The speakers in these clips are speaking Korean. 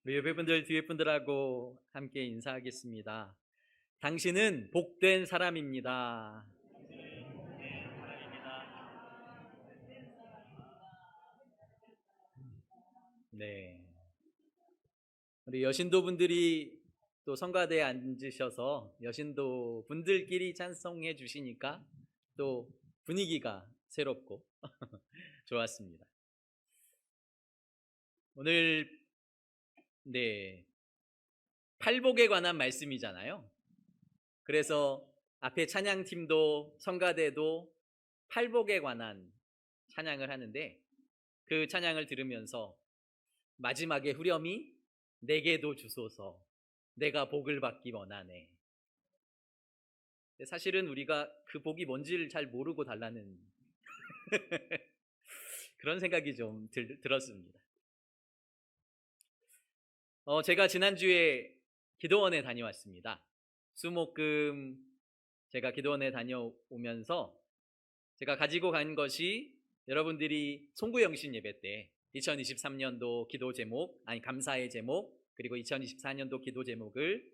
우리 옆에 분들, 뒤에 분들하고 함께 인사하겠습니다. 당신은 복된 사람입니다. 네. 우리 여신도 분들이 또 성가대에 앉으셔서 여신도 분들끼리 찬송해 주시니까 또 분위기가 새롭고 좋았습니다. 오늘 네, 팔복에 관한 말씀이잖아요. 그래서 앞에 찬양팀도 성가대도 팔복에 관한 찬양을 하는데 그 찬양을 들으면서 마지막에 후렴이 내게도 주소서 내가 복을 받기 원하네. 사실은 우리가 그 복이 뭔지를 잘 모르고 달라는 그런 생각이 좀 들었습니다. 제가 지난주에 기도원에 다녀왔습니다. 수목금 제가 기도원에 다녀오면서 제가 가지고 간 것이 여러분들이 송구영신 예배 때 2023년도 기도 제목, 감사의 제목, 그리고 2024년도 기도 제목을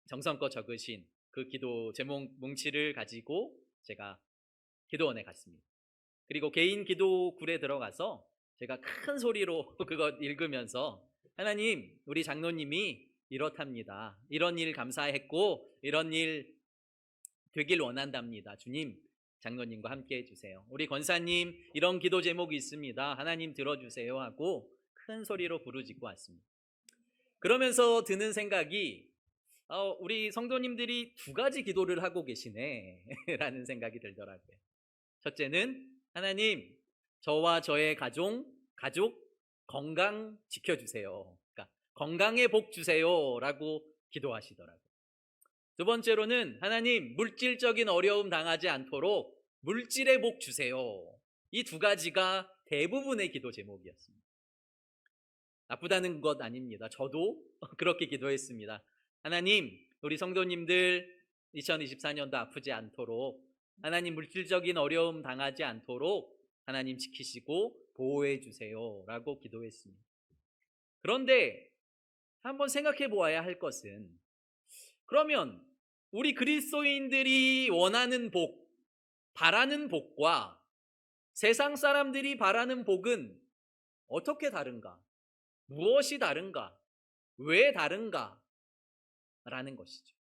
정성껏 적으신 그 기도 제목 뭉치를 가지고 제가 기도원에 갔습니다. 그리고 개인 기도굴에 들어가서 제가 큰 소리로 그거 읽으면서 하나님, 우리 장로님이 이렇답니다. 이런 일 감사했고 이런 일 되길 원한답니다. 주님, 장로님과 함께 해주세요. 우리 권사님 이런 기도 제목이 있습니다. 하나님 들어주세요 하고 큰 소리로 부르짖고 왔습니다. 그러면서 드는 생각이 우리 성도님들이 두 가지 기도를 하고 계시네 라는 생각이 들더라고요. 첫째는 하나님, 저와 저의 가족 건강 지켜주세요. 그러니까 건강에 복 주세요 라고 기도하시더라고요. 두 번째로는 하나님, 물질적인 어려움 당하지 않도록 물질의 복 주세요. 이 두 가지가 대부분의 기도 제목이었습니다. 나쁘다는 것 아닙니다. 저도 그렇게 기도했습니다. 하나님, 우리 성도님들 2024년도 아프지 않도록, 하나님 물질적인 어려움 당하지 않도록 하나님 지키시고 보호해 주세요 라고 기도했습니다. 그런데 한번 생각해 보아야 할 것은, 그러면 우리 그리스도인들이 원하는 복, 바라는 복과 세상 사람들이 바라는 복은 어떻게 다른가? 무엇이 다른가? 왜 다른가? 라는 것이죠.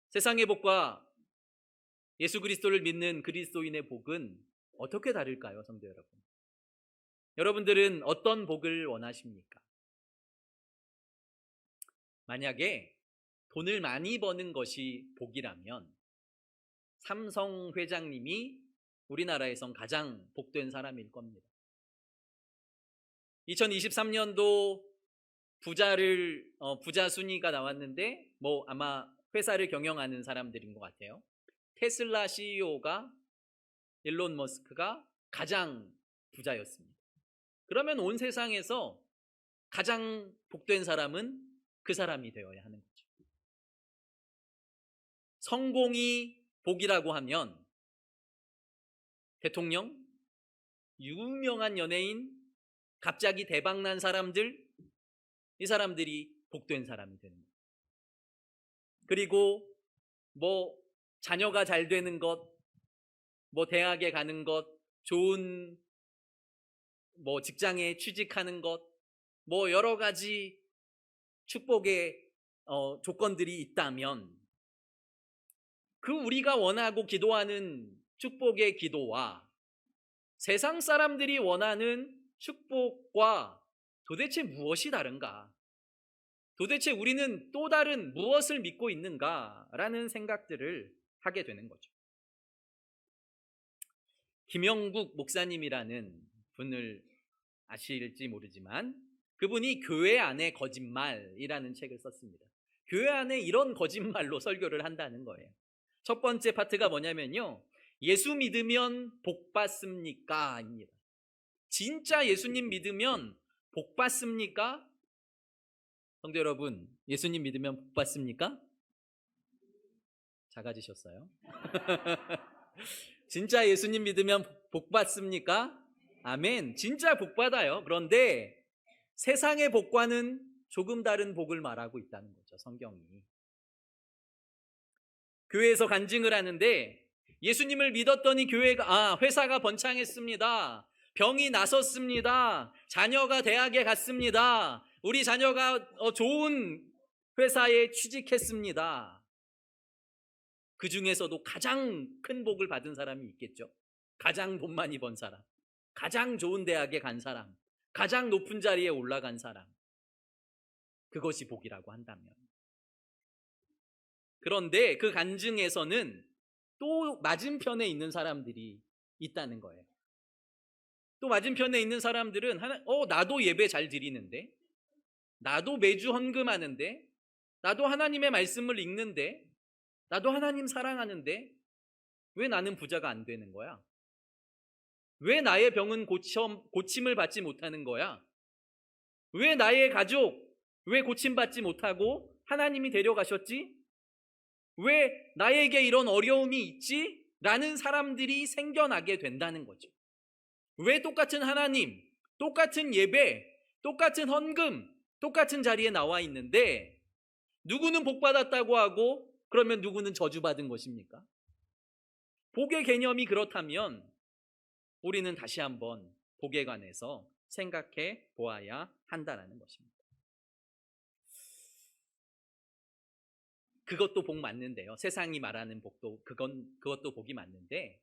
세상의 복과 예수 그리스도를 믿는 그리스도인의 복은 어떻게 다를까요, 성도 여러분? 여러분들은 어떤 복을 원하십니까? 만약에 돈을 많이 버는 것이 복이라면 삼성 회장님이 우리나라에선 가장 복된 사람일 겁니다. 2023년도 부자 순위가 나왔는데 아마 회사를 경영하는 사람들인 것 같아요. 테슬라 CEO가 일론 머스크가 가장 부자였습니다. 그러면 온 세상에서 가장 복된 사람은 그 사람이 되어야 하는 거죠. 성공이 복이라고 하면 대통령, 유명한 연예인, 갑자기 대박난 사람들, 이 사람들이 복된 사람이 되는 거예요. 그리고 자녀가 잘 되는 것, 대학에 가는 것, 좋은 직장에 취직하는 것, 여러 가지 축복의 조건들이 있다면 그 우리가 원하고 기도하는 축복의 기도와 세상 사람들이 원하는 축복과 도대체 무엇이 다른가? 도대체 우리는 또 다른 무엇을 믿고 있는가라는 생각들을 하게 되는 거죠. 김영국 목사님이라는 분을 아실지 모르지만 그분이 교회 안의 거짓말이라는 책을 썼습니다. 교회 안에 이런 거짓말로 설교를 한다는 거예요. 첫 번째 파트가 뭐냐면요, 예수 믿으면 복 받습니까? 입니다. 진짜 예수님 믿으면 복 받습니까? 성도 여러분, 예수님 믿으면 복 받습니까? 작아지셨어요? 진짜 예수님 믿으면 복 받습니까? 아멘. 진짜 복 받아요. 그런데 세상의 복과는 조금 다른 복을 말하고 있다는 거죠, 성경이. 교회에서 간증을 하는데 예수님을 믿었더니 회사가 번창했습니다. 병이 나섰습니다. 자녀가 대학에 갔습니다. 우리 자녀가 좋은 회사에 취직했습니다. 그 중에서도 가장 큰 복을 받은 사람이 있겠죠. 가장 돈 많이 번 사람, 가장 좋은 대학에 간 사람, 가장 높은 자리에 올라간 사람. 그것이 복이라고 한다면. 그런데 그 간증에서는 또 맞은편에 있는 사람들이 있다는 거예요. 또 맞은편에 있는 사람들은 나도 예배 잘 드리는데, 나도 매주 헌금하는데, 나도 하나님의 말씀을 읽는데, 나도 하나님 사랑하는데 왜 나는 부자가 안 되는 거야? 왜 나의 병은 고침을 받지 못하는 거야? 왜 나의 가족 왜 고침받지 못하고 하나님이 데려가셨지? 왜 나에게 이런 어려움이 있지? 라는 사람들이 생겨나게 된다는 거죠. 왜 똑같은 하나님, 똑같은 예배, 똑같은 헌금, 똑같은 자리에 나와 있는데 누구는 복받았다고 하고 그러면 누구는 저주받은 것입니까? 복의 개념이 그렇다면 우리는 다시 한번 복에 관해서 생각해 보아야 한다는 것입니다. 그것도 복 맞는데요. 세상이 말하는 복도 그것도 복이 맞는데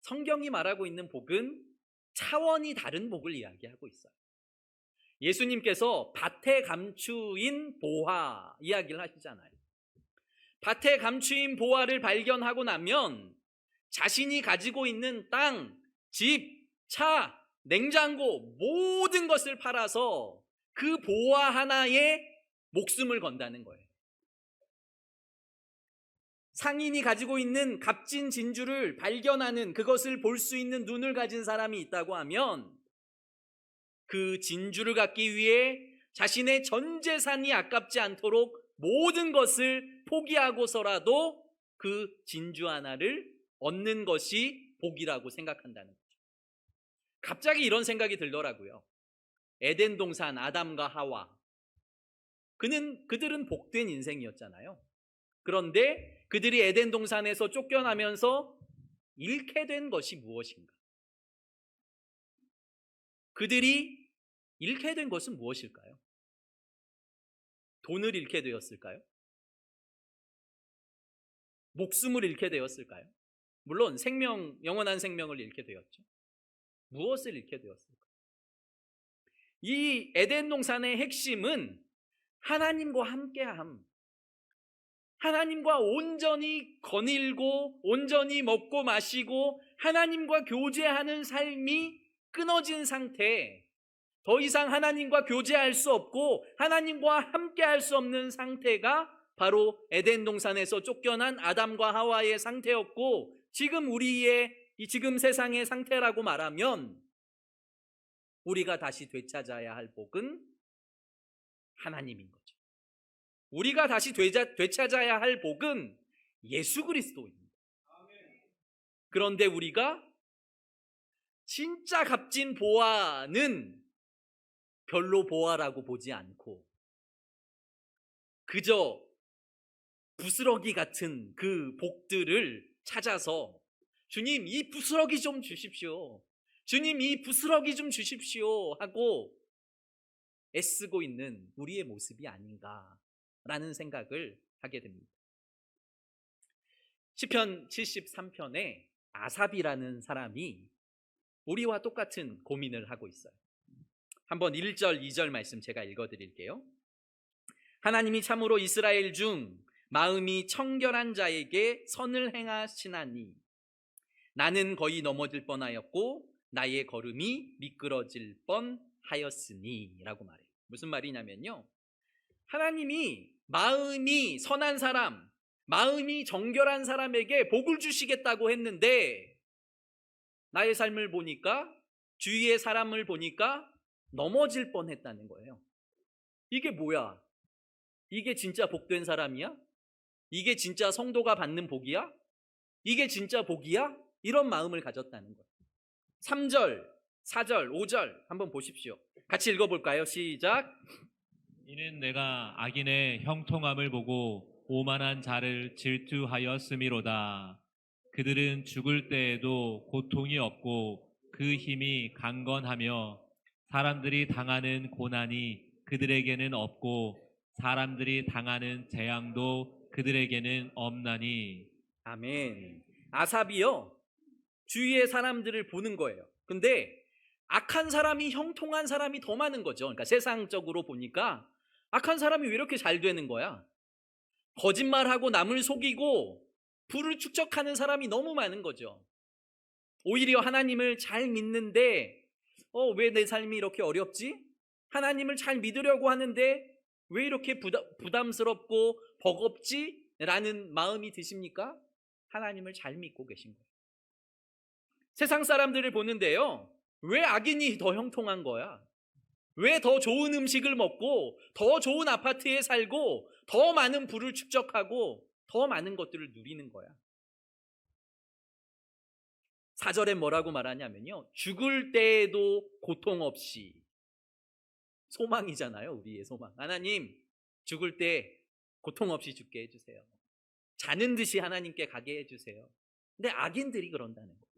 성경이 말하고 있는 복은 차원이 다른 복을 이야기하고 있어요. 예수님께서 밭에 감추인 보화 이야기를 하시잖아요. 밭에 감추인 보화를 발견하고 나면 자신이 가지고 있는 땅, 집, 차, 냉장고 모든 것을 팔아서 그 보화 하나에 목숨을 건다는 거예요. 상인이 가지고 있는 값진 진주를 발견하는 그것을 볼 수 있는 눈을 가진 사람이 있다고 하면 그 진주를 갖기 위해 자신의 전 재산이 아깝지 않도록 모든 것을 포기하고서라도 그 진주 하나를 얻는 것이 복이라고 생각한다는 거죠. 갑자기 이런 생각이 들더라고요. 에덴 동산 아담과 하와. 그들은 복된 인생이었잖아요. 그런데 그들이 에덴 동산에서 쫓겨나면서 잃게 된 것이 무엇인가? 그들이 잃게 된 것은 무엇일까요? 돈을 잃게 되었을까요? 목숨을 잃게 되었을까요? 물론 영원한 생명을 잃게 되었죠. 무엇을 잃게 되었을까요? 이 에덴 동산의 핵심은 하나님과 함께함, 하나님과 온전히 거닐고 온전히 먹고 마시고 하나님과 교제하는 삶이 끊어진 상태, 더 이상 하나님과 교제할 수 없고 하나님과 함께할 수 없는 상태가 바로 에덴 동산에서 쫓겨난 아담과 하와의 상태였고 지금 세상의 상태라고 말하면 우리가 다시 되찾아야 할 복은 하나님인 거죠. 우리가 다시 되찾아야 할 복은 예수 그리스도입니다. 그런데 우리가 진짜 값진 보화는 별로 보화라고 보지 않고 그저 부스러기 같은 그 복들을 찾아서 주님 이 부스러기 좀 주십시오. 주님 이 부스러기 좀 주십시오 하고 애쓰고 있는 우리의 모습이 아닌가라는 생각을 하게 됩니다. 시편 73편에 아삽이라는 사람이 우리와 똑같은 고민을 하고 있어요. 한번 1절, 2절 말씀 제가 읽어드릴게요. 하나님이 참으로 이스라엘 중 마음이 청결한 자에게 선을 행하시나니 나는 거의 넘어질 뻔하였고 나의 걸음이 미끄러질 뻔하였으니 라고 말해요. 무슨 말이냐면요, 하나님이 마음이 선한 사람, 마음이 정결한 사람에게 복을 주시겠다고 했는데 나의 삶을 보니까, 주위의 사람을 보니까 넘어질 뻔했다는 거예요. 이게 뭐야? 이게 진짜 복된 사람이야? 이게 진짜 성도가 받는 복이야? 이게 진짜 복이야? 이런 마음을 가졌다는 거예요. 3절, 4절, 5절 한번 보십시오. 같이 읽어볼까요? 시작. 이는 내가 악인의 형통함을 보고 오만한 자를 질투하였음이로다. 그들은 죽을 때에도 고통이 없고 그 힘이 강건하며 사람들이 당하는 고난이 그들에게는 없고 사람들이 당하는 재앙도 그들에게는 없나니. 아멘. 아삽이요, 주위의 사람들을 보는 거예요. 근데 악한 사람이 형통한 사람이 더 많은 거죠. 그러니까 세상적으로 보니까 악한 사람이 왜 이렇게 잘 되는 거야? 거짓말하고 남을 속이고 부를 축적하는 사람이 너무 많은 거죠. 오히려 하나님을 잘 믿는데 왜 내 삶이 이렇게 어렵지? 하나님을 잘 믿으려고 하는데 왜 이렇게 부담스럽고 버겁지? 라는 마음이 드십니까? 하나님을 잘 믿고 계신 거예요. 세상 사람들을 보는데요, 왜 악인이 더 형통한 거야? 왜 더 좋은 음식을 먹고 더 좋은 아파트에 살고 더 많은 부를 축적하고 더 많은 것들을 누리는 거야? 4절에 뭐라고 말하냐면요, 죽을 때에도 고통 없이. 소망이잖아요, 우리의 소망. 하나님, 죽을 때 고통 없이 죽게 해주세요. 자는 듯이 하나님께 가게 해주세요. 근데 악인들이 그런다는 거예요.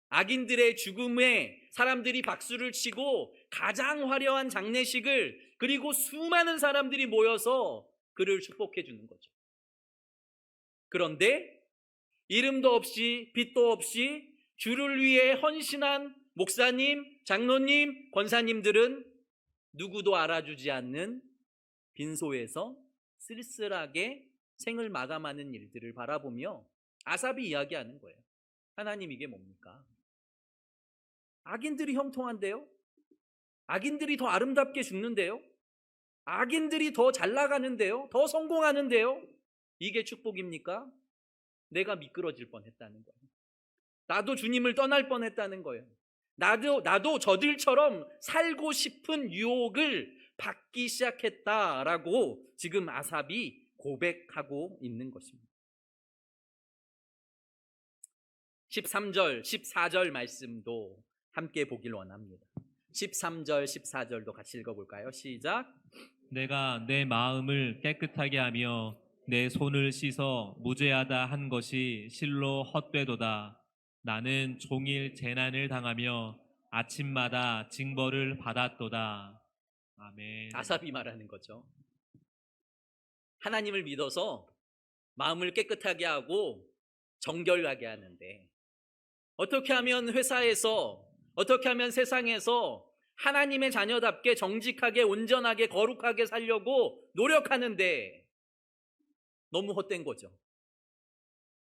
악인들의 죽음에 사람들이 박수를 치고 가장 화려한 장례식을, 그리고 수많은 사람들이 모여서 그를 축복해 주는 거죠. 그런데 이름도 없이 빛도 없이 주를 위해 헌신한 목사님, 장로님, 권사님들은 누구도 알아주지 않는 빈소에서 쓸쓸하게 생을 마감하는 일들을 바라보며 아삽이 이야기하는 거예요. 하나님, 이게 뭡니까? 악인들이 형통한데요? 악인들이 더 아름답게 죽는데요? 악인들이 더 잘 나가는데요? 더 성공하는데요? 이게 축복입니까? 내가 미끄러질 뻔했다는 거예요. 나도 주님을 떠날 뻔했다는 거예요. 나도 저들처럼 살고 싶은 유혹을 받기 시작했다라고 지금 아삽이 고백하고 있는 것입니다. 13절, 14절 말씀도 함께 보길 원합니다. 13절, 14절도 같이 읽어볼까요? 시작. 내가 내 마음을 깨끗하게 하며 내 손을 씻어 무죄하다 한 것이 실로 헛되도다. 나는 종일 재난을 당하며 아침마다 징벌을 받았도다. 아멘. 아삽이 말하는 거죠. 하나님을 믿어서 마음을 깨끗하게 하고 정결하게 하는데, 어떻게 하면 회사에서, 어떻게 하면 세상에서 하나님의 자녀답게 정직하게 온전하게 거룩하게 살려고 노력하는데 너무 헛된 거죠.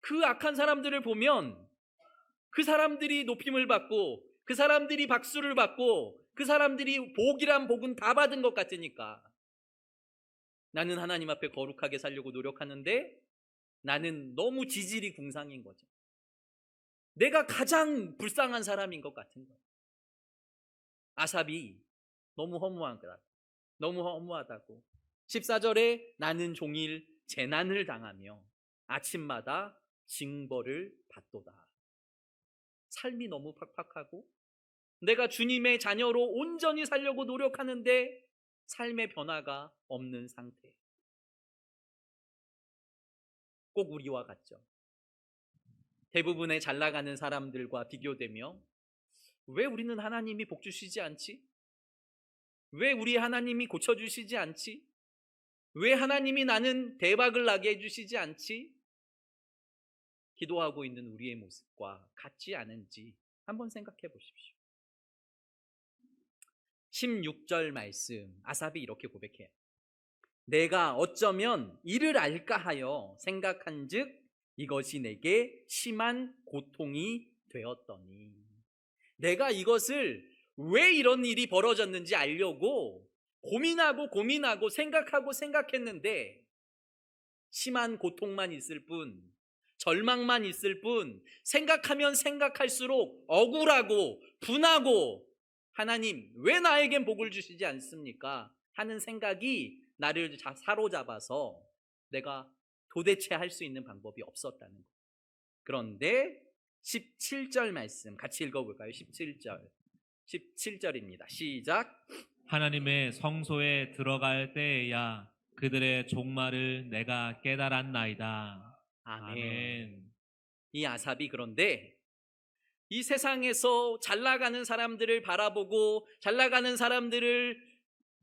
그 악한 사람들을 보면 그 사람들이 높임을 받고 그 사람들이 박수를 받고 그 사람들이 복이란 복은 다 받은 것 같으니까, 나는 하나님 앞에 거룩하게 살려고 노력하는데 나는 너무 지질이 궁상인 거죠. 내가 가장 불쌍한 사람인 것 같은 거예요. 아삽이 너무 허무하다고 14절에 나는 종일 재난을 당하며 아침마다 징벌을 받도다. 삶이 너무 팍팍하고 내가 주님의 자녀로 온전히 살려고 노력하는데 삶의 변화가 없는 상태. 꼭 우리와 같죠. 대부분의 잘 나가는 사람들과 비교되며 왜 우리는 하나님이 복 주시지 않지? 왜 우리 하나님이 고쳐주시지 않지? 왜 하나님이 나는 대박을 나게 해주시지 않지? 기도하고 있는 우리의 모습과 같지 않은지 한번 생각해 보십시오. 16절 말씀, 아삽이 이렇게 고백해요. 내가 어쩌면 이를 알까 하여 생각한즉 이것이 내게 심한 고통이 되었더니. 내가 이것을 왜 이런 일이 벌어졌는지 알려고 고민하고 생각했는데 심한 고통만 있을 뿐, 절망만 있을 뿐, 생각하면 생각할수록 억울하고 분하고 하나님 왜 나에겐 복을 주시지 않습니까? 하는 생각이 나를 사로잡아서 내가 도대체 할 수 있는 방법이 없었다는 거예요. 그런데 17절 말씀 같이 읽어볼까요? 17절입니다. 시작. 하나님의 성소에 들어갈 때에야 그들의 종말을 내가 깨달았나이다. 아멘. 아멘. 이 아삽이 그런데 이 세상에서 잘 나가는 사람들을 바라보고 잘 나가는 사람들을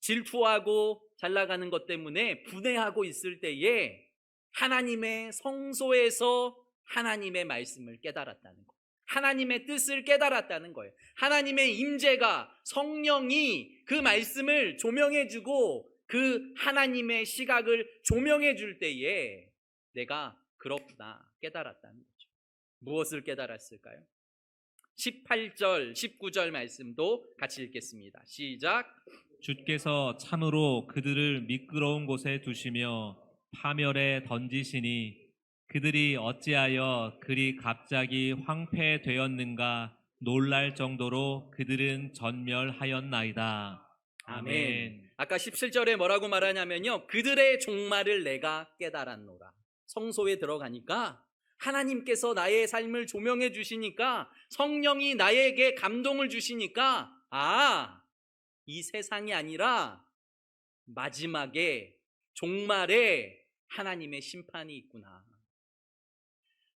질투하고 잘 나가는 것 때문에 분해하고 있을 때에 하나님의 성소에서 하나님의 말씀을 깨달았다는 거예요. 하나님의 뜻을 깨달았다는 거예요. 하나님의 임재가 성령이 그 말씀을 조명해 주고 그 하나님의 시각을 조명해 줄 때에 내가 그렇구나 깨달았다는 거죠. 무엇을 깨달았을까요? 18절, 19절 말씀도 같이 읽겠습니다. 시작. 주께서 참으로 그들을 미끄러운 곳에 두시며 파멸에 던지시니 그들이 어찌하여 그리 갑자기 황폐되었는가 놀랄 정도로 그들은 전멸하였나이다. 아멘. 아까 17절에 뭐라고 말하냐면요. 그들의 종말을 내가 깨달았노라. 성소에 들어가니까 하나님께서 나의 삶을 조명해 주시니까 성령이 나에게 감동을 주시니까 이 세상이 아니라 마지막에 종말에 하나님의 심판이 있구나.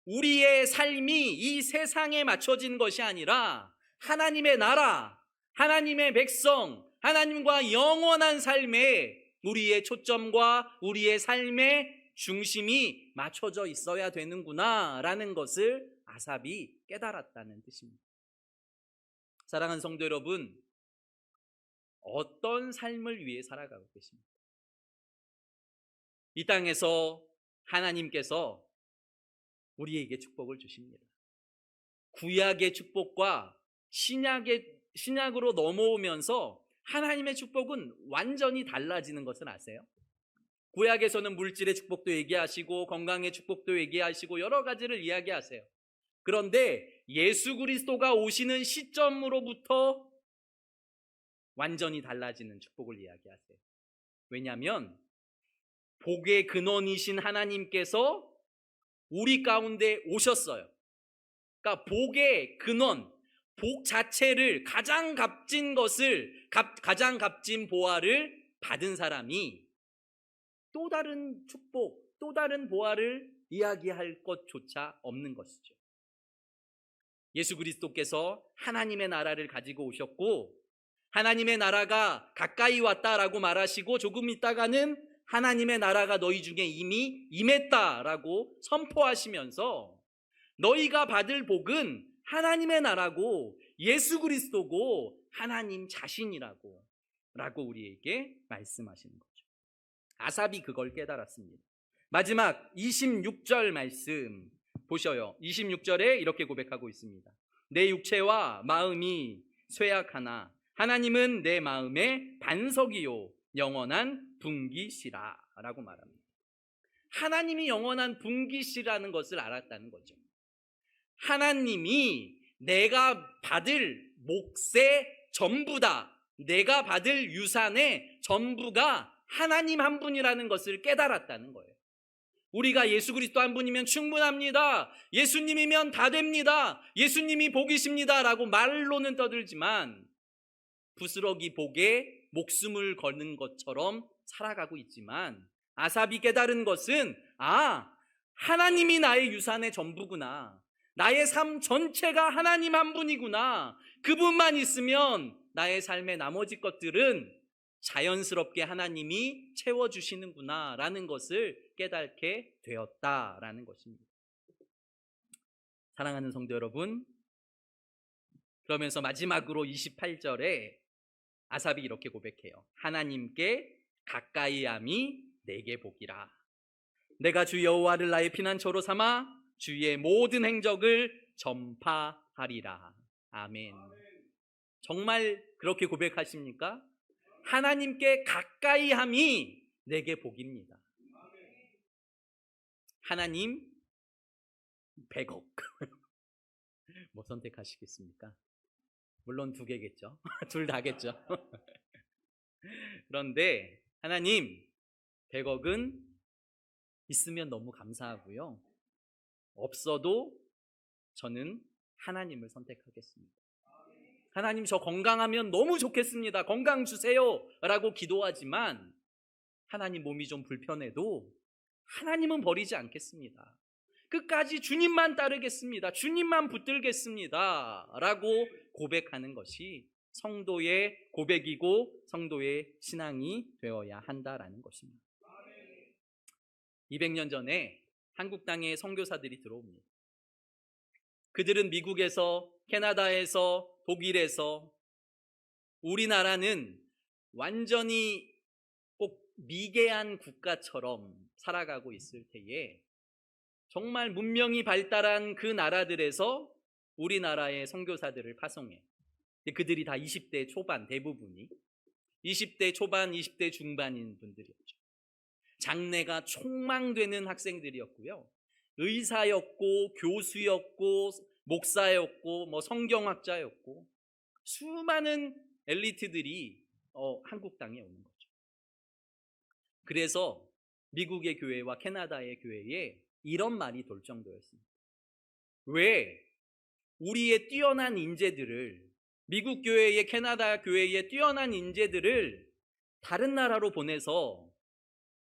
우리의 삶이 이 세상에 맞춰진 것이 아니라 하나님의 나라, 하나님의 백성, 하나님과 영원한 삶에 우리의 초점과 우리의 삶의 중심이 맞춰져 있어야 되는구나 라는 것을 아삽이 깨달았다는 뜻입니다. 사랑하는 성도 여러분, 어떤 삶을 위해 살아가고 계십니까? 이 땅에서 하나님께서 우리에게 축복을 주십니다. 구약의 축복과 신약으로 넘어오면서 하나님의 축복은 완전히 달라지는 것을 아세요? 구약에서는 물질의 축복도 얘기하시고 건강의 축복도 얘기하시고 여러 가지를 이야기하세요. 그런데 예수 그리스도가 오시는 시점으로부터 완전히 달라지는 축복을 이야기하세요. 왜냐하면 복의 근원이신 하나님께서 우리 가운데 오셨어요. 그러니까 복의 근원, 복 자체를 가장 값진 보화를 받은 사람이 또 다른 축복, 또 다른 보화를 이야기할 것조차 없는 것이죠. 예수 그리스도께서 하나님의 나라를 가지고 오셨고 하나님의 나라가 가까이 왔다라고 말하시고 조금 있다가는 하나님의 나라가 너희 중에 이미 임했다라고 선포하시면서 너희가 받을 복은 하나님의 나라고 예수 그리스도고 하나님 자신이라고 우리에게 말씀하시는 거죠. 아삽이 그걸 깨달았습니다. 마지막 26절 말씀 보셔요. 26절에 이렇게 고백하고 있습니다. 내 육체와 마음이 쇠약하나 하나님은 내 마음의 반석이요 영원한 분기시라 라고 말합니다. 하나님이 영원한 분기시라는 것을 알았다는 거죠. 하나님이 내가 받을 몫의 전부다. 내가 받을 유산의 전부가 하나님 한 분이라는 것을 깨달았다는 거예요. 우리가 예수 그리스도 한 분이면 충분합니다. 예수님이면 다 됩니다. 예수님이 복이십니다. 라고 말로는 떠들지만 부스러기 복에 목숨을 거는 것처럼 살아가고 있지만 아삽이 깨달은 것은 하나님이 나의 유산의 전부구나. 나의 삶 전체가 하나님 한 분이구나. 그분만 있으면 나의 삶의 나머지 것들은 자연스럽게 하나님이 채워주시는구나 라는 것을 깨닫게 되었다라는 것입니다. 사랑하는 성도 여러분, 그러면서 마지막으로 28절에 아삽이 이렇게 고백해요. 하나님께 가까이함이 내게 복이라. 내가 주 여호와를 나의 피난처로 삼아 주의 모든 행적을 전파하리라. 아멘. 정말 그렇게 고백하십니까? 하나님께 가까이함이 내게 복입니다. 하나님 100억 뭐 선택하시겠습니까? 물론 두 개겠죠. 둘 다겠죠. 그런데 하나님 100억은 있으면 너무 감사하고요. 없어도 저는 하나님을 선택하겠습니다. 하나님, 저 건강하면 너무 좋겠습니다. 건강 주세요 라고 기도하지만 하나님, 몸이 좀 불편해도 하나님은 버리지 않겠습니다. 끝까지 주님만 따르겠습니다. 주님만 붙들겠습니다 라고 고백하는 것이 성도의 고백이고 성도의 신앙이 되어야 한다라는 것입니다. 200년 전에 한국 땅에 선교사들이 들어옵니다. 그들은 미국에서, 캐나다에서, 독일에서, 우리나라는 완전히 꼭 미개한 국가처럼 살아가고 있을 때에 정말 문명이 발달한 그 나라들에서 우리나라의 선교사들을 파송해. 그들이 다 20대 초반, 대부분이 20대 초반, 20대 중반인 분들이었죠. 장래가 촉망되는 학생들이었고요. 의사였고 교수였고 목사였고 성경학자였고 수많은 엘리트들이 한국 땅에 오는 거죠. 그래서 미국의 교회와 캐나다의 교회에 이런 말이 돌 정도였습니다. 왜 우리의 뛰어난 인재들을, 미국 교회의, 캐나다 교회의 뛰어난 인재들을 다른 나라로 보내서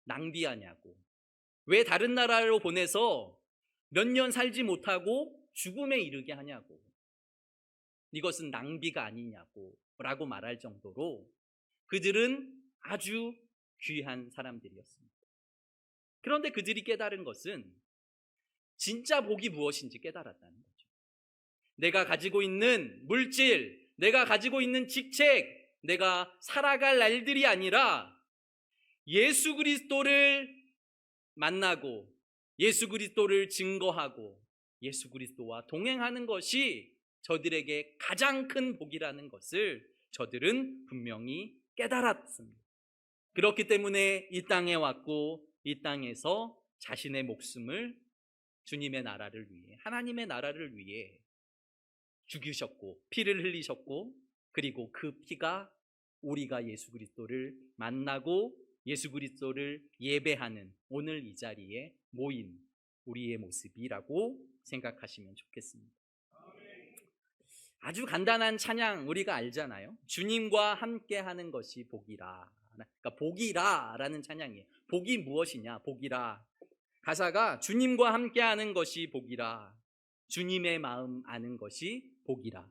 낭비하냐고. 왜 다른 나라로 보내서 몇 년 살지 못하고 죽음에 이르게 하냐고. 이것은 낭비가 아니냐고 라고 말할 정도로 그들은 아주 귀한 사람들이었습니다. 그런데 그들이 깨달은 것은 진짜 복이 무엇인지 깨달았다는 거죠. 내가 가지고 있는 물질, 내가 가지고 있는 직책, 내가 살아갈 날들이 아니라 예수 그리스도를 만나고 예수 그리스도를 증거하고 예수 그리스도와 동행하는 것이 저들에게 가장 큰 복이라는 것을 저들은 분명히 깨달았습니다. 그렇기 때문에 이 땅에 왔고 이 땅에서 자신의 목숨을 주님의 나라를 위해, 하나님의 나라를 위해 죽이셨고 피를 흘리셨고, 그리고 그 피가 우리가 예수 그리스도를 만나고 예수 그리스도를 예배하는 오늘 이 자리에 모인 우리의 모습이라고 생각하시면 좋겠습니다. 아주 간단한 찬양 우리가 알잖아요. 주님과 함께 하는 것이 복이라. 그러니까 복이라라는 찬양이에요. 복이 무엇이냐? 복이라. 가사가 주님과 함께 하는 것이 복이라. 주님의 마음 아는 것이 복이라.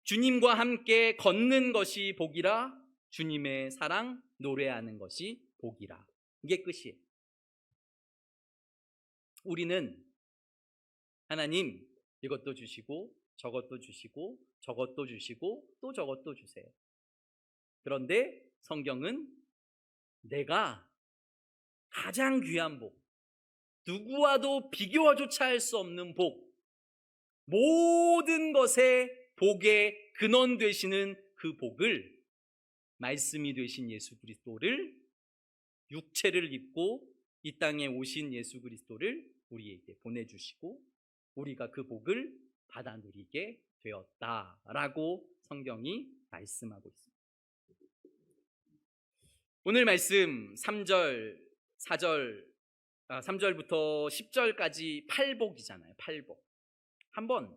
주님과 함께 걷는 것이 복이라. 주님의 사랑 노래하는 것이 복이라. 이게 끝이에요. 우리는 하나님 이것도 주시고 저것도 주시고 저것도 주시고 또 저것도 주세요. 그런데 성경은 내가 가장 귀한 복, 누구와도 비교조차 할 수 없는 복, 모든 것의 복의 근원 되시는 그 복을, 말씀이 되신 예수 그리스도를, 육체를 입고 이 땅에 오신 예수 그리스도를 우리에게 보내주시고 우리가 그 복을 받아 누리게 되었다라고 성경이 말씀하고 있습니다. 오늘 말씀 3절, 3절부터 10절까지 팔복이잖아요. 팔복. 한번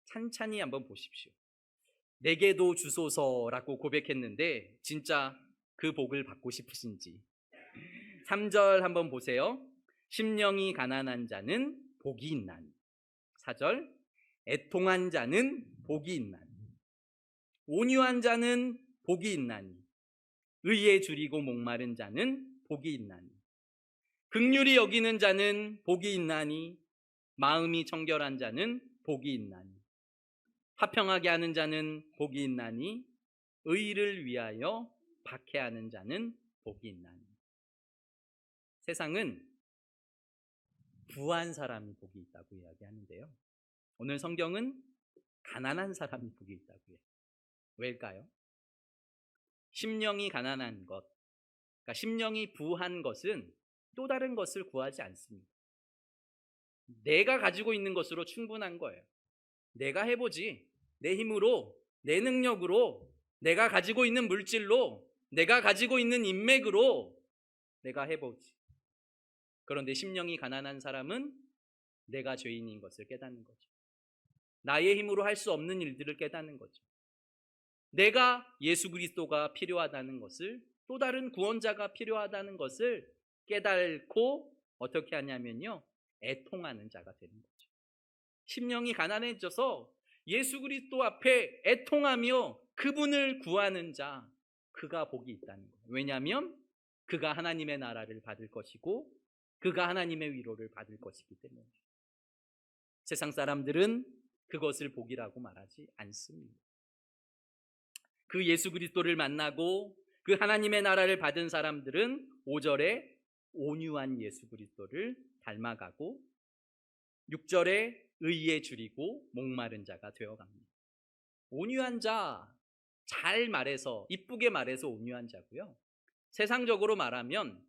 찬찬히 한번 보십시오. 내게도 주소서라고 고백했는데 진짜 그 복을 받고 싶으신지. 3절 한번 보세요. 심령이 가난한 자는 복이 있나니. 4절 애통한 자는 복이 있나니. 온유한 자는 복이 있나니. 의에 줄이고 목마른 자는 복이 있나니. 긍휼히 여기는 자는 복이 있나니. 마음이 청결한 자는 복이 있나니. 화평하게 하는 자는 복이 있나니. 의를 위하여 박해하는 자는 복이 있나니. 세상은 부한 사람이 복이 있다고 이야기하는데요, 오늘 성경은 가난한 사람이 복이 있다고 해요. 왜일까요? 심령이 가난한 것, 그러니까 심령이 부한 것은 또 다른 것을 구하지 않습니다. 내가 가지고 있는 것으로 충분한 거예요. 내가 해보지, 내 힘으로, 내 능력으로, 내가 가지고 있는 물질로, 내가 가지고 있는 인맥으로 내가 해보지. 그런데 심령이 가난한 사람은 내가 죄인인 것을 깨닫는 거죠. 나의 힘으로 할 수 없는 일들을 깨닫는 거죠. 내가 예수 그리스도가 필요하다는 것을, 또 다른 구원자가 필요하다는 것을 깨닫고 어떻게 하냐면요, 애통하는 자가 되는 거죠. 심령이 가난해져서 예수 그리스도 앞에 애통하며 그분을 구하는 자, 그가 복이 있다는 거예요. 왜냐하면 그가 하나님의 나라를 받을 것이고 그가 하나님의 위로를 받을 것이기 때문에. 세상 사람들은 그것을 복이라고 말하지 않습니다. 그 예수 그리스도를 만나고 그 하나님의 나라를 받은 사람들은 5절에 온유한 예수 그리스도를 닮아가고 6절에 의에 줄이고 목마른 자가 되어갑니다. 온유한 자, 잘 말해서, 이쁘게 말해서 온유한 자고요. 세상적으로 말하면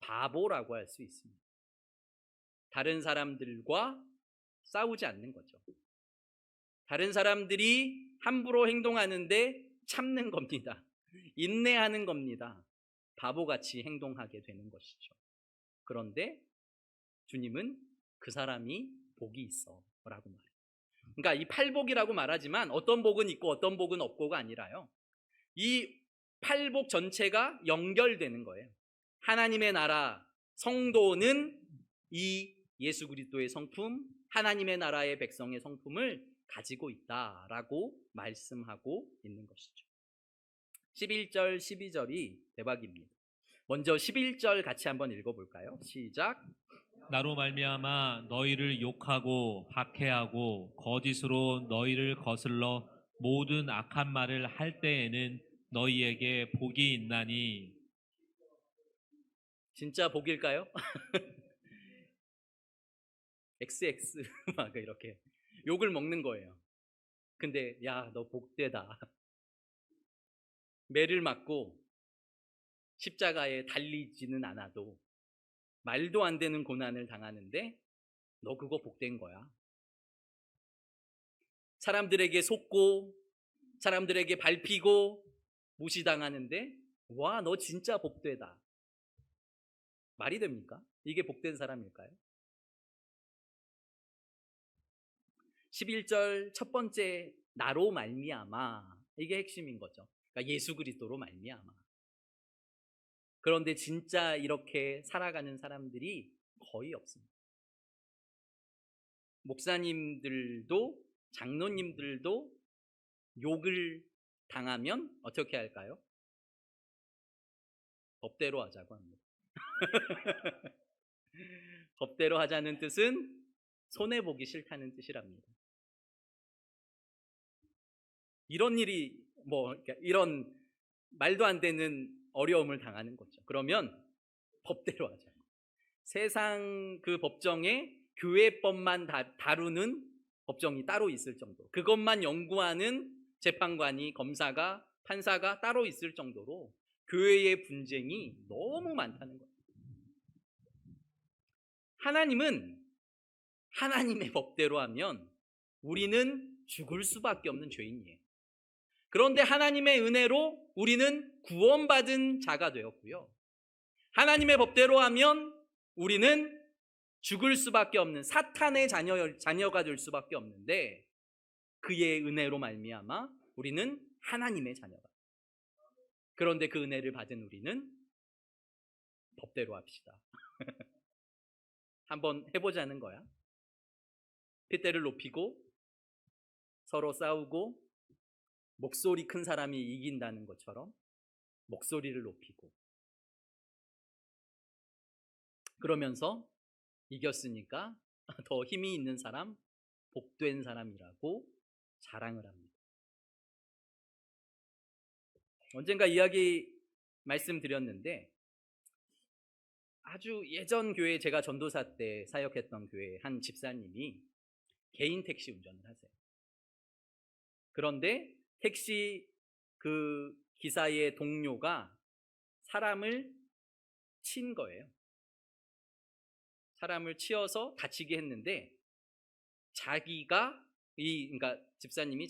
바보라고 할 수 있습니다. 다른 사람들과 싸우지 않는 거죠. 다른 사람들이 함부로 행동하는데 참는 겁니다. 인내하는 겁니다. 바보같이 행동하게 되는 것이죠. 그런데 주님은 그 사람이 복이 있어 라고 말해요. 그러니까 이 팔복이라고 말하지만 어떤 복은 있고 어떤 복은 없고가 아니라요, 이 팔복 전체가 연결되는 거예요. 하나님의 나라, 성도는 이 예수 그리스도의 성품, 하나님의 나라의 백성의 성품을 가지고 있다라고 말씀하고 있는 것이죠. 11절, 12절이 대박입니다. 먼저 11절 같이 한번 읽어볼까요? 시작. 나로 말미암아 너희를 욕하고 박해하고 거짓으로 너희를 거슬러 모든 악한 말을 할 때에는 너희에게 복이 있나니. 진짜 복일까요? XX 막 이렇게 욕을 먹는 거예요. 근데 야, 너 복되다. 매를 맞고 십자가에 달리지는 않아도 말도 안 되는 고난을 당하는데 너 그거 복된 거야. 사람들에게 속고 사람들에게 밟히고 무시당하는데 와, 너 진짜 복되다. 말이 됩니까? 이게 복된 사람일까요? 11절 첫 번째, 나로 말미암아, 이게 핵심인 거죠. 그러니까 예수 그리스도로 말미암아. 그런데 진짜 이렇게 살아가는 사람들이 거의 없습니다. 목사님들도 장로님들도 욕을 당하면 어떻게 할까요? 법대로 하자고 합니다. 법대로 하자는 뜻은 손해보기 싫다는 뜻이랍니다. 이런 일이 이런 말도 안 되는 어려움을 당하는 거죠. 그러면 법대로 하자. 세상 그 법정에 교회법만 다루는 법정이 따로 있을 정도, 그것만 연구하는 재판관이, 검사가, 판사가 따로 있을 정도로 교회의 분쟁이 너무 많다는 거예요. 하나님은 하나님의 법대로 하면 우리는 죽을 수밖에 없는 죄인이에요. 그런데 하나님의 은혜로 우리는 구원받은 자가 되었고요. 하나님의 법대로 하면 우리는 죽을 수밖에 없는 사탄의 자녀가 될 수밖에 없는데, 그의 은혜로 말미암아 우리는 하나님의 자녀가. 그런데 그 은혜를 받은 우리는 법대로 합시다. 한번 해보자는 거야. 핏대를 높이고 서로 싸우고 목소리 큰 사람이 이긴다는 것처럼 목소리를 높이고, 그러면서 이겼으니까 더 힘이 있는 사람, 복된 사람이라고 자랑을 합니다. 언젠가 이야기 말씀드렸는데, 아주 예전 교회, 제가 전도사 때 사역했던 교회 한 집사님이 개인 택시 운전을 하세요. 그런데 택시 그 기사의 동료가 사람을 친 거예요. 사람을 치어서 다치게 했는데, 그러니까 집사님이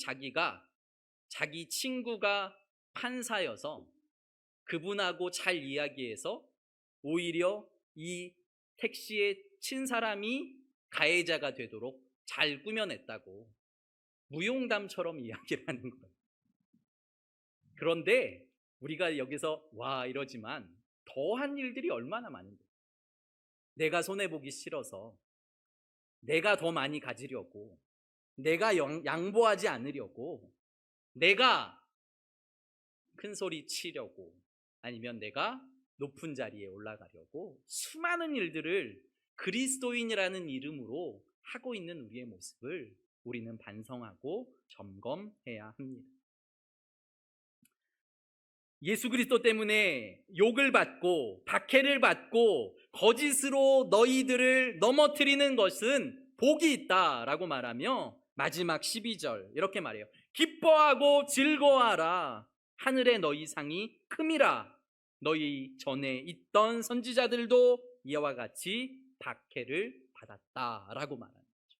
자기 친구가 판사여서 그분하고 잘 이야기해서 오히려 이 택시에 친 사람이 가해자가 되도록 잘 꾸며냈다고. 무용담처럼 이야기를 하는 거예요. 그런데 우리가 여기서 와 이러지만 더한 일들이 얼마나 많은데, 내가 손해보기 싫어서, 내가 더 많이 가지려고, 내가 양보하지 않으려고, 내가 큰 소리 치려고, 아니면 내가 높은 자리에 올라가려고 수많은 일들을 그리스도인이라는 이름으로 하고 있는 우리의 모습을 우리는 반성하고 점검해야 합니다. 예수 그리스도 때문에 욕을 받고 박해를 받고 거짓으로 너희들을 넘어뜨리는 것은 복이 있다라고 말하며 마지막 12절 이렇게 말해요. 기뻐하고 즐거워하라. 하늘의 너희 상이 큼이라. 너희 전에 있던 선지자들도 이와 같이 박해를 받았다라고 말하는 거죠.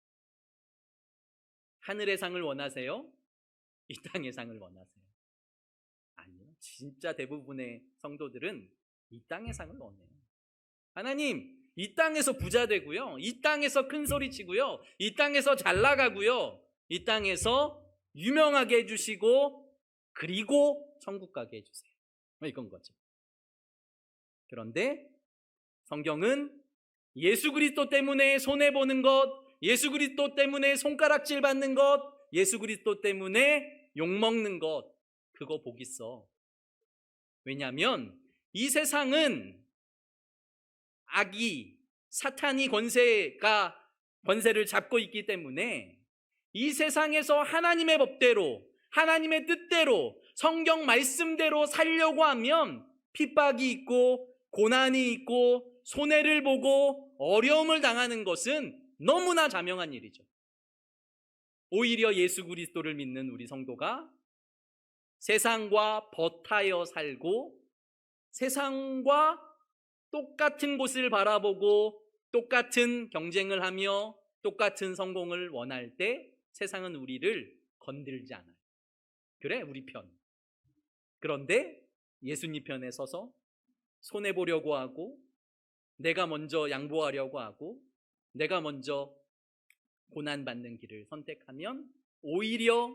하늘의 상을 원하세요? 이 땅의 상을 원하세요? 아니요. 진짜 대부분의 성도들은 이 땅의 상을 원해요. 하나님, 이 땅에서 부자 되고요. 이 땅에서 큰 소리 치고요. 이 땅에서 잘 나가고요. 이 땅에서 유명하게 해주시고, 그리고 천국 가게 해주세요. 이건 거죠. 그런데 성경은 예수 그리스도 때문에 손해보는 것, 예수 그리스도 때문에 손가락질 받는 것, 예수 그리스도 때문에 욕먹는 것, 그거 복 있어. 왜냐하면 이 세상은 악이, 사탄이 권세를 잡고 있기 때문에 이 세상에서 하나님의 법대로, 하나님의 뜻대로, 성경 말씀대로 살려고 하면 핍박이 있고 고난이 있고 손해를 보고 어려움을 당하는 것은 너무나 자명한 일이죠. 오히려 예수 그리스도를 믿는 우리 성도가 세상과 버타여 살고 세상과 똑같은 곳을 바라보고 똑같은 경쟁을 하며 똑같은 성공을 원할 때 세상은 우리를 건들지 않아요. 그래, 우리 편. 그런데 예수님 편에 서서 손해보려고 하고, 내가 먼저 양보하려고 하고, 내가 먼저 고난받는 길을 선택하면 오히려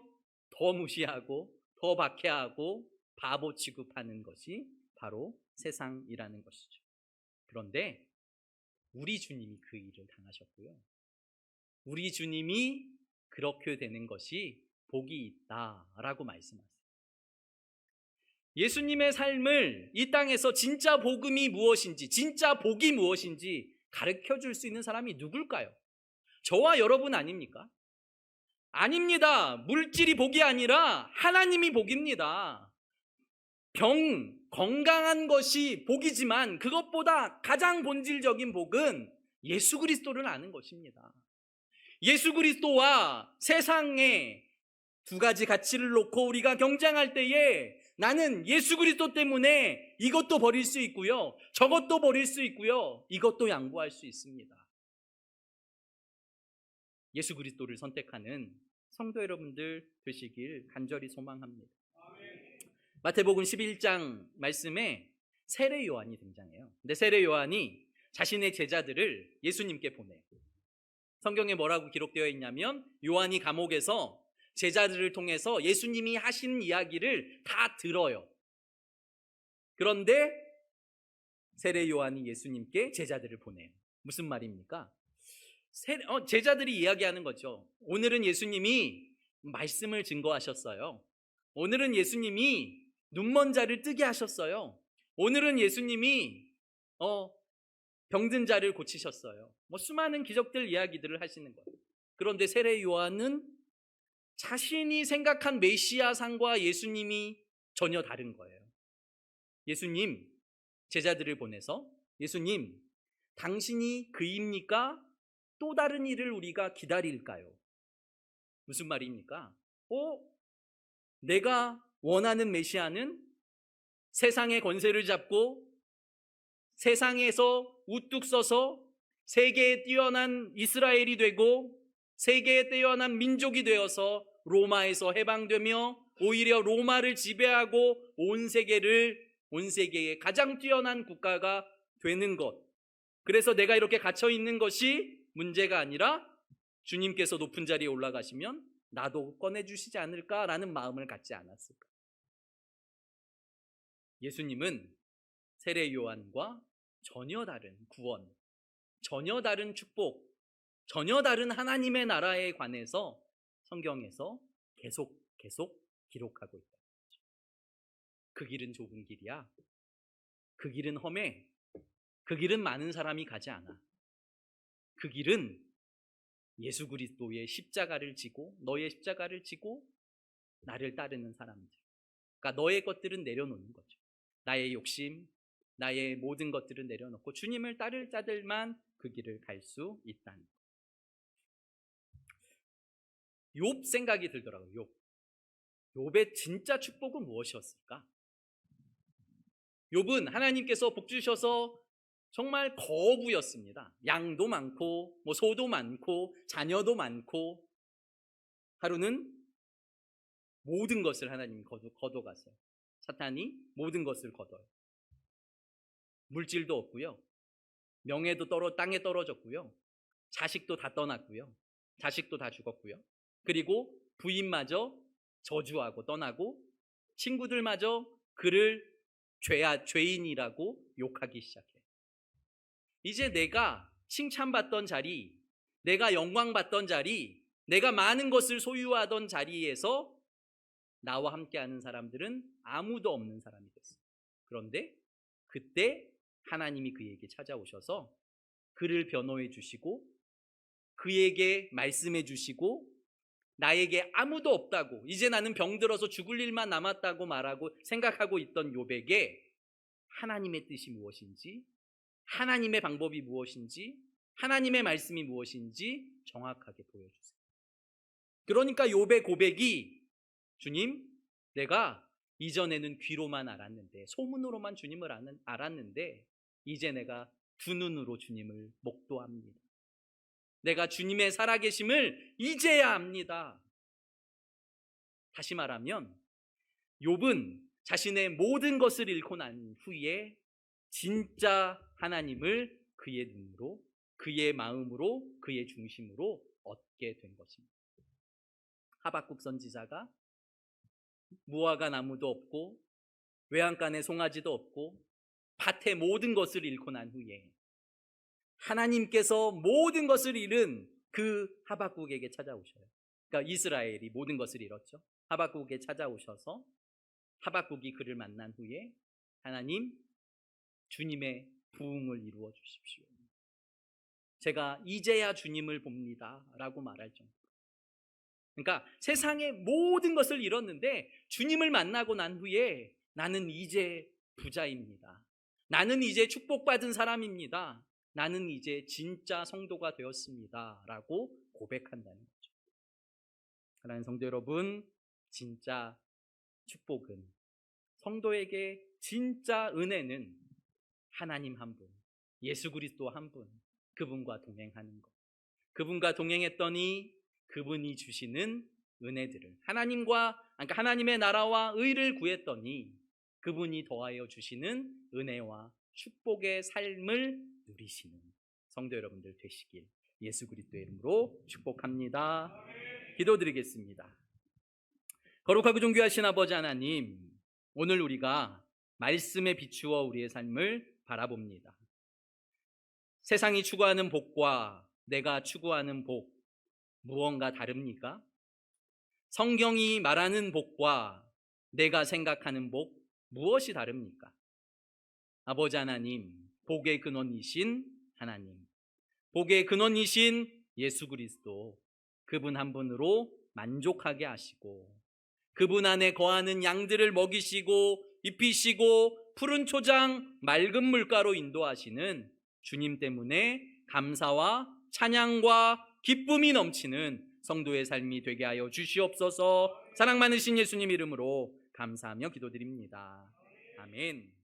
더 무시하고 더 박해하고 바보 취급하는 것이 바로 세상이라는 것이죠. 그런데 우리 주님이 그 일을 당하셨고요. 우리 주님이 그렇게 되는 것이 복이 있다라고 말씀하세요. 예수님의 삶을 이 땅에서 진짜 복음이 무엇인지, 진짜 복이 무엇인지 가르쳐 줄 수 있는 사람이 누굴까요? 저와 여러분 아닙니까? 아닙니다. 물질이 복이 아니라 하나님이 복입니다. 건강한 것이 복이지만 그것보다 가장 본질적인 복은 예수 그리스도를 아는 것입니다. 예수 그리스도와 세상에 두 가지 가치를 놓고 우리가 경쟁할 때에 나는 예수 그리스도 때문에 이것도 버릴 수 있고요, 저것도 버릴 수 있고요, 이것도 양보할 수 있습니다. 예수 그리스도를 선택하는 성도 여러분들 되시길 간절히 소망합니다. 마태복음 11장 말씀에 세례 요한이 등장해요. 근데 세례 요한이 자신의 제자들을 예수님께 보내요. 성경에 뭐라고 기록되어 있냐면 요한이 감옥에서 제자들을 통해서 예수님이 하신 이야기를 다 들어요. 그런데 세례 요한이 예수님께 제자들을 보내요. 무슨 말입니까? 제자들이 이야기하는 거죠. 오늘은 예수님이 말씀을 증거하셨어요. 오늘은 예수님이 눈먼 자를 뜨게 하셨어요. 오늘은 예수님이 병든 자를 고치셨어요. 수많은 기적들 이야기들을 하시는 거예요. 그런데 세례 요한은 자신이 생각한 메시아상과 예수님이 전혀 다른 거예요. 예수님, 제자들을 보내서 예수님, 당신이 그입니까? 또 다른 일을 우리가 기다릴까요? 무슨 말입니까? 내가 원하는 메시아는 세상의 권세를 잡고 세상에서 우뚝 서서 세계에 뛰어난 이스라엘이 되고 세계에 뛰어난 민족이 되어서 로마에서 해방되며 오히려 로마를 지배하고 온 세계의 가장 뛰어난 국가가 되는 것. 그래서 내가 이렇게 갇혀 있는 것이 문제가 아니라 주님께서 높은 자리에 올라가시면 나도 꺼내주시지 않을까라는 마음을 갖지 않았을까? 예수님은 세례 요한과 전혀 다른 구원, 전혀 다른 축복, 전혀 다른 하나님의 나라에 관해서 성경에서 계속 기록하고 있다. 그 길은 좁은 길이야. 그 길은 험해. 그 길은 많은 사람이 가지 않아. 그 길은 예수 그리스도의 십자가를 지고, 너의 십자가를 지고 나를 따르는 사람들. 그러니까 너의 것들은 내려놓는 거죠. 나의 욕심, 나의 모든 것들은 내려놓고 주님을 따를 자들만 그 길을 갈 수 있다는 것. 욥 생각이 들더라고요. 욥의 진짜 축복은 무엇이었을까? 욥은 하나님께서 복 주셔서 정말 거부였습니다. 양도 많고 소도 많고 자녀도 많고, 하루는 모든 것을 하나님이 거둬갔어요. 사탄이 모든 것을 거둬요. 물질도 없고요, 명예도 땅에 떨어졌고요, 자식도 다 떠났고요, 자식도 다 죽었고요, 그리고 부인마저 저주하고 떠나고 친구들마저 그를 죄인이라고 욕하기 시작해요. 이제 내가 칭찬받던 자리, 내가 영광받던 자리, 내가 많은 것을 소유하던 자리에서 나와 함께하는 사람들은 아무도 없는 사람이 됐어요. 그런데 그때 하나님이 그에게 찾아오셔서 그를 변호해 주시고 그에게 말씀해 주시고, 나에게 아무도 없다고, 이제 나는 병들어서 죽을 일만 남았다고 말하고 생각하고 있던 욥에게 하나님의 뜻이 무엇인지, 하나님의 방법이 무엇인지, 하나님의 말씀이 무엇인지 정확하게 보여주세요. 그러니까 욥의 고백이, 주님, 내가 이전에는 귀로만 알았는데, 소문으로만 주님을 알았는데 이제 내가 두 눈으로 주님을 목도합니다. 내가 주님의 살아계심을 이제야 압니다. 다시 말하면 욥은 자신의 모든 것을 잃고 난 후에 진짜 하나님을 그의 눈으로, 그의 마음으로, 그의 중심으로 얻게 된 것입니다. 하박국 선지자가 무화과 나무도 없고 외양간에 송아지도 없고 밭에 모든 것을 잃고 난 후에 하나님께서 모든 것을 잃은 그 하박국에게 찾아오셔요. 그러니까 이스라엘이 모든 것을 잃었죠. 하박국에 찾아오셔서 하박국이 그를 만난 후에 하나님, 주님의 부흥을 이루어 주십시오. 제가 이제야 주님을 봅니다 라고 말할 정도. 그러니까 세상의 모든 것을 잃었는데 주님을 만나고 난 후에 나는 이제 부자입니다. 나는 이제 축복받은 사람입니다. 나는 이제 진짜 성도가 되었습니다 라고 고백한다는 거죠. 사랑하는 성도 여러분, 진짜 축복은, 성도에게 진짜 은혜는 하나님 한 분, 예수 그리스도 한 분, 그분과 동행하는 것. 그분과 동행했더니 그분이 주시는 은혜들을, 그러니까 하나님의 나라와 의를 구했더니 그분이 더하여 주시는 은혜와 축복의 삶을 누리시는 성도 여러분들 되시길 예수 그리스도의 이름으로 축복합니다. 기도드리겠습니다. 거룩하고 존귀하신 아버지 하나님, 오늘 우리가 말씀에 비추어 우리의 삶을 바라봅니다. 세상이 추구하는 복과 내가 추구하는 복, 무언가 다릅니까? 성경이 말하는 복과 내가 생각하는 복, 무엇이 다릅니까? 아버지 하나님, 복의 근원이신 하나님, 복의 근원이신 예수 그리스도, 그분 한 분으로 만족하게 하시고 그분 안에 거하는 양들을 먹이시고 입히시고 푸른 초장 맑은 물가로 인도하시는 주님 때문에 감사와 찬양과 기쁨이 넘치는 성도의 삶이 되게 하여 주시옵소서. 사랑 많으신 예수님 이름으로 감사하며 기도드립니다. 아멘.